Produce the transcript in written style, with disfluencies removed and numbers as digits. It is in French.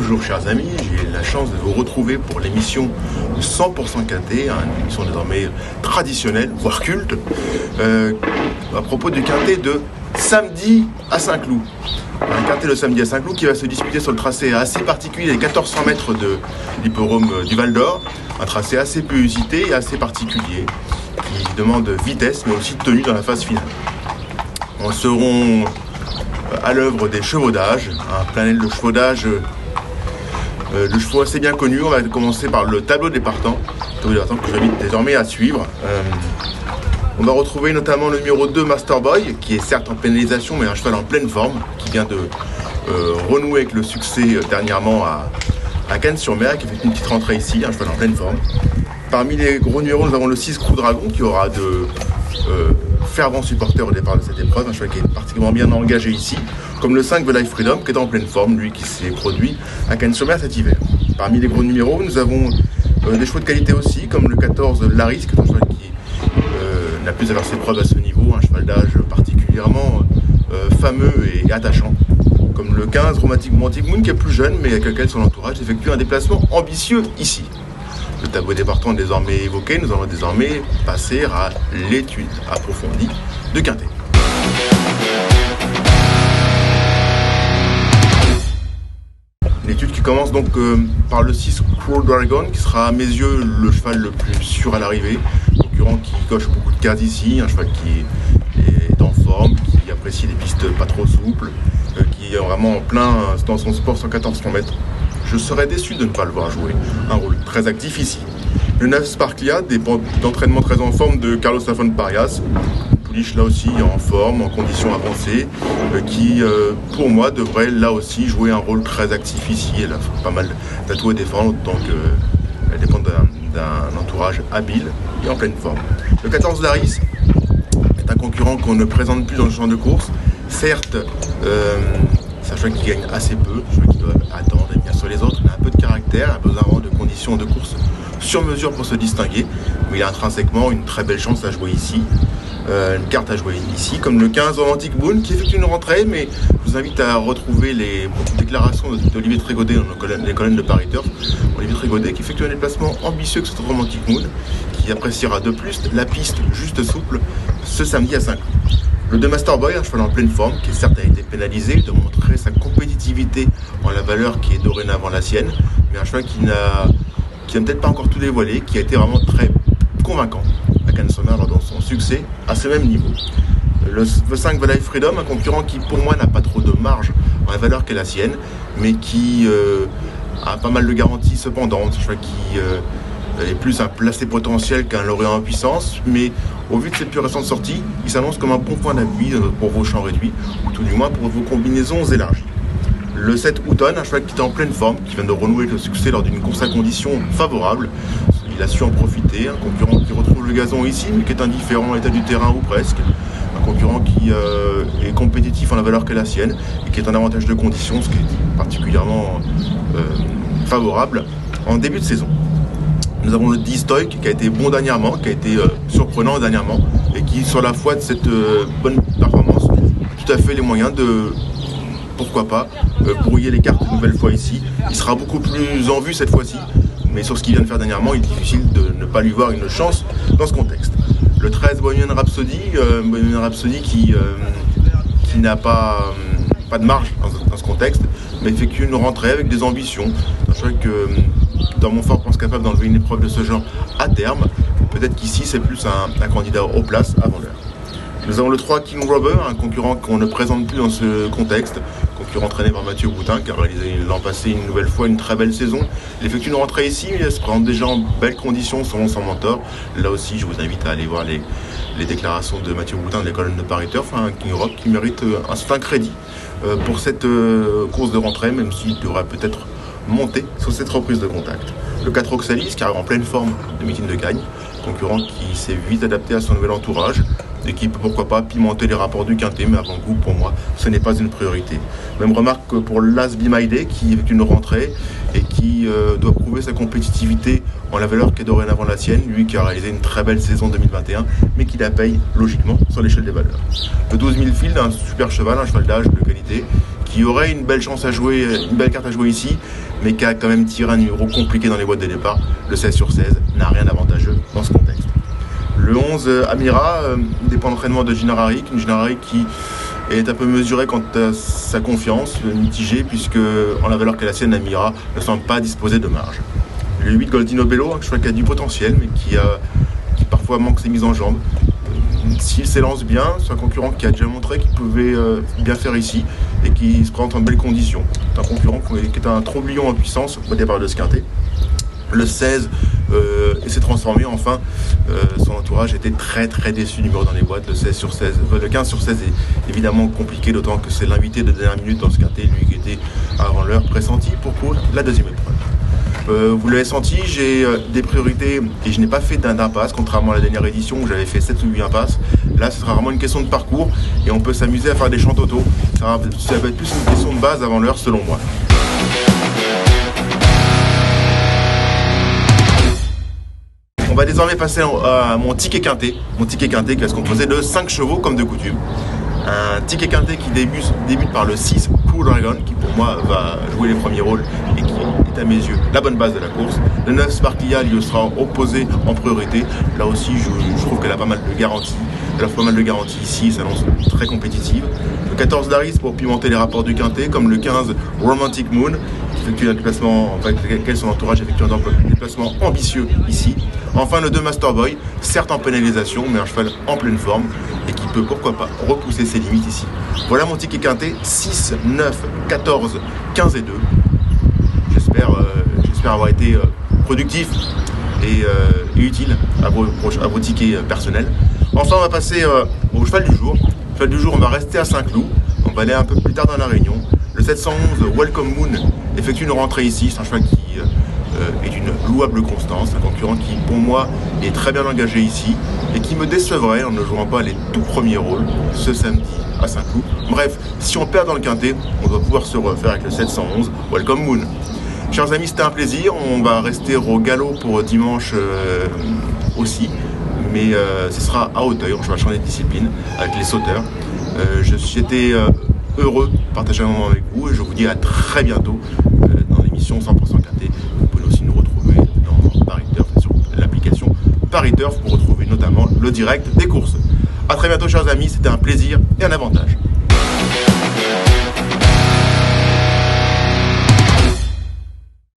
Bonjour chers amis, j'ai la chance de vous retrouver pour l'émission 100% Quintet, une émission désormais traditionnelle, voire culte, à propos du Quintet de samedi à Saint-Cloud. Un Quintet de samedi à Saint-Cloud qui va se disputer sur le tracé assez particulier, les 1400 mètres de l'hippodrome du Val d'Or, un tracé assez peu usité et assez particulier, qui demande vitesse mais aussi tenue dans la phase finale. On seront à l'œuvre des chevaudages, un panel de chevaudages de chevaux assez bien connus. On va commencer par le tableau des partants que j'invite désormais à suivre. On va retrouver notamment le numéro 2 Masterboy, qui est certes en pénalisation mais un cheval en pleine forme, qui vient de renouer avec le succès dernièrement à Cannes-sur-Mer, qui fait une petite rentrée ici, un cheval en pleine forme. Parmi les gros numéros, nous avons le 6 Crew Dragon, qui aura de fervents supporters au départ de cette épreuve, un cheval qui est particulièrement bien engagé ici, comme le 5 The Life Freedom, qui est en pleine forme, lui qui s'est produit à Cannes-sur-Mer cet hiver. Parmi les gros numéros, nous avons des chevaux de qualité aussi, comme le 14 Laris, qui est un cheval qui n'a plus à faire ses preuves à ce niveau, un cheval d'âge particulièrement fameux et attachant, comme le 15 Romantic Moon, qui est plus jeune, mais avec lequel son entourage effectue un déplacement ambitieux ici. Le tableau des partants désormais évoqué, nous allons désormais passer à l'étude approfondie de Quintet. L'étude qui commence donc par le 6 Crew Dragon, qui sera à mes yeux le cheval le plus sûr à l'arrivée, concurrent qui coche beaucoup de cases ici, un cheval qui est en forme, qui apprécie les pistes pas trop souples, qui est vraiment en plein dans son sport 1400 mètres. Je serais déçu de ne pas le voir jouer un rôle très actif ici. Le 9 Sparklia, d'entraînement très en forme de Carlos Lafont Parias, pouliche là aussi en forme, en conditions avancées, qui pour moi devrait là aussi jouer un rôle très actif ici. Elle a pas mal d'atouts à défendre, donc elle dépend d'un entourage habile et en pleine forme. Le 14 Laris est un concurrent qu'on ne présente plus dans le champ de course. Certes, c'est un cheval qui gagne assez peu, un cheval qui doit attendre et bien sur les autres. Il a un peu de caractère, a besoin de conditions de course sur mesure pour se distinguer. Mais il a intrinsèquement une très belle chance à jouer ici, une carte à jouer ici, comme le 15 Romantic Moon qui effectue une rentrée. Mais je vous invite à retrouver les déclarations d'Olivier Trégodet dans les colonnes de Paris Turf. Olivier Trégodet qui effectue un déplacement ambitieux que ce Romantic Moon, qui appréciera de plus la piste juste souple ce samedi à 5. Le 2 Masterboy, un cheval en pleine forme, qui certes a été pénalisé, de montrer sa compétitivité en la valeur qui est dorénavant la sienne, mais un cheval qui n'a peut-être pas encore tout dévoilé, qui a été vraiment très convaincant à Cannes-sur-Mer lors de son succès à ce même niveau. Le 5 The Life Freedom, un concurrent qui pour moi n'a pas trop de marge en la valeur qu'est la sienne, mais qui a pas mal de garanties cependant, un cheval qui est plus un placé potentiel qu'un lauréat en puissance, mais au vu de cette plus récente sortie, il s'annonce comme un bon point d'appui pour vos champs réduits, ou tout du moins pour vos combinaisons élargies. Le 7 Houghton, un cheval qui est en pleine forme, qui vient de renouer le succès lors d'une course à conditions favorables. Il a su en profiter, un concurrent qui retrouve le gazon ici, mais qui est indifférent à l'état du terrain ou presque. Un concurrent qui est compétitif en la valeur qu'est la sienne, et qui est un avantage de conditions, ce qui est particulièrement favorable en début de saison. Nous avons le 10 Stoic qui a été bon dernièrement, qui a été surprenant dernièrement, et qui, sur la foi de cette bonne performance, a tout à fait les moyens de, pourquoi pas, brouiller les cartes une nouvelle fois ici. Il sera beaucoup plus en vue cette fois-ci, mais sur ce qu'il vient de faire dernièrement, il est difficile de ne pas lui voir une chance dans ce contexte. Le 13 Bohemian Rhapsody qui n'a pas de marge dans ce contexte, mais effectue une rentrée avec des ambitions. Je crois que dans mon fort pense capable d'enlever une épreuve de ce genre à terme. Peut-être qu'ici c'est plus un candidat aux places avant l'heure. Nous avons le 3 King Robber, un concurrent qu'on ne présente plus dans ce contexte, concurrent entraîné par Mathieu Boutin, qui a réalisé l'an passé une nouvelle fois une très belle saison. Il effectue une rentrée ici, mais il se présente déjà en belles conditions selon son mentor. Là aussi, je vous invite à aller voir les déclarations de Mathieu Boutin de les colonnes de Paris Turf, un King Rock qui mérite un certain crédit pour cette course de rentrée, même s'il devrait peut-être monter sur cette reprise de contact. Le 4 Oxalis, qui arrive en pleine forme de meeting de Gagne, concurrent qui s'est vite adapté à son nouvel entourage et qui peut pourquoi pas pimenter les rapports du Quintet, mais avant tout pour moi ce n'est pas une priorité. Même remarque pour Last Be My Day qui est une rentrée et qui doit prouver sa compétitivité en la valeur qui est dorénavant la sienne, lui qui a réalisé une très belle saison 2021 mais qui la paye logiquement sur l'échelle des valeurs. Le 12 000 Field, un super cheval, un cheval d'âge de qualité qui aurait une belle chance à jouer, une belle carte à jouer ici, mais qui a quand même tiré un numéro compliqué dans les boîtes de départ. Le 16 sur 16 n'a rien d'avantageux dans ce contexte. Le 11 Amira dépend d'entraînement de Gina Rarik, une Gina Rarik qui est un peu mesurée quant à sa confiance, mitigée, puisque en la valeur qu'est la sienne, Amira ne semble pas disposer de marge. Le 8 Goldino Bello, je crois qu'il a du potentiel, mais qui parfois manque ses mises en jambes. S'il s'élance bien, c'est un concurrent qui a déjà montré qu'il pouvait bien faire ici et qui se présente en belles conditions. C'est un concurrent qui est un tromblion en puissance au départ de ce quintet. Le 16 s'est transformé, enfin, son entourage était très déçu du numéro dans les boîtes. Le 16 sur 16, le 15 sur 16 est évidemment compliqué, d'autant que c'est l'invité de dernière minute dans ce quintet, lui qui était avant l'heure pressenti pour courir la deuxième épreuve. Vous l'avez senti, j'ai des priorités et je n'ai pas fait d'impasse, contrairement à la dernière édition où j'avais fait 7 ou 8 impasses. Là, ce sera vraiment une question de parcours et on peut s'amuser à faire des champs auto. Ça va être plus une question de base avant l'heure, selon moi. On va désormais passer à mon ticket quintet. Mon ticket quintet qui va se composer de 5 chevaux comme de coutume. Un ticket quintet qui débute par le 6 Cool Dragon, qui pour moi va jouer les premiers rôles et qui est à mes yeux la bonne base de la course. Le 9 Sparklia lui sera opposé en priorité. Là aussi je trouve qu'elle a pas mal de garanties. Elle offre pas mal de garanties ici, s'annonce très compétitive. Le 14 Daris pour pimenter les rapports du quintet, comme le 15 Romantic Moon, qui effectue un déplacement, avec lequel son entourage effectue un déplacement ambitieux ici. Enfin le 2 Masterboy, certes en pénalisation, mais un cheval en pleine forme et qui peut pourquoi pas repousser ses limites ici. Voilà mon ticket quintet, 6, 9, 14, 15 et 2. J'espère avoir été productif et utile à vos tickets personnels. Enfin on va passer au cheval du jour. Le cheval du jour, on va rester à Saint-Cloud, on va aller un peu plus tard dans la réunion. Le 711 Welcome Moon effectue une rentrée ici, c'est un cheval qui est d'une louable constance, un concurrent qui pour moi est très bien engagé ici et qui me décevrait en ne jouant pas les tout premiers rôles ce samedi à Saint-Cloud. Bref, si on perd dans le quintet, on doit pouvoir se refaire avec le 711 Welcome Moon. Chers amis, c'était un plaisir, on va rester au galop pour dimanche aussi, mais ce sera à Hauteuil, on va changer de discipline avec les sauteurs. J'étais heureux de partager un moment avec vous et je vous dis à très bientôt dans l'émission 100% Quintet. Vous pouvez aussi nous retrouver dans Paris Turf, sur l'application Paris Turf pour retrouver notamment le direct des courses. A très bientôt chers amis, c'était un plaisir et un avantage.